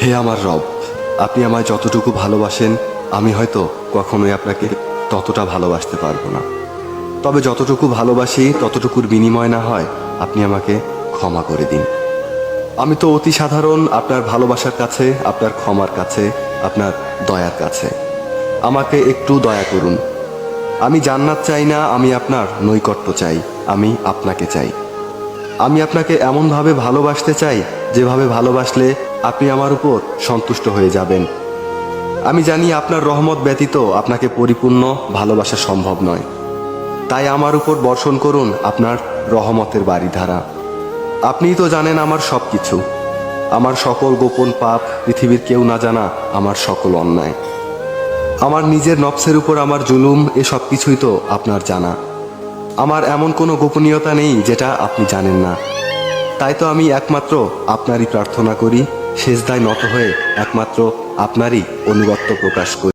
হে আমার রব, আপনি আমায় যতটুকু ভালোবাসেন আমি হয়তো কখনোই আপনাকে ততটা ভালোবাসতে পারবো না। তবে যতটুকু ভালোবাসি ততটুকুর বিনিময় না হয় আপনি আমাকে ক্ষমা করে দিন। আমি তো অতি সাধারণ আপনার ভালোবাসার কাছে, আপনার ক্ষমার কাছে, আপনার দয়ার কাছে। আমাকে একটু দয়া করুন। আমি জান্নাত চাই না, আমি আপনার নৈকট্য চাই, আমি আপনাকে চাই। আমি আপনাকে এমনভাবে ভালোবাসতে চাই যেভাবে ভালোবাসলে আপনি আমার উপর সন্তুষ্ট হয়ে যাবেন। আমি জানি আপনার রহমত ব্যতীত আপনাকে পরিপূর্ণ ভালোবাসা সম্ভব নয়। তাই আমার উপর বর্ষণ করুন আপনার রহমতের বারিধারা। আপনিই তো জানেন আমার সব কিছু, আমার সকল গোপন পাপ, পৃথিবীর কেউ না জানা আমার সকল অন্যায়, আমার নিজের নফসের উপর আমার জুলুম, এ সব কিছুই তো আপনার জানা। আমার এমন কোনো গোপনীয়তা নেই যেটা আপনি জানেন না। তাই তো আমি একমাত্র আপনারই প্রার্থনা করি, সেজদায় নত হয়ে একমাত্র আপনারই অনুগত্য প্রকাশ করি।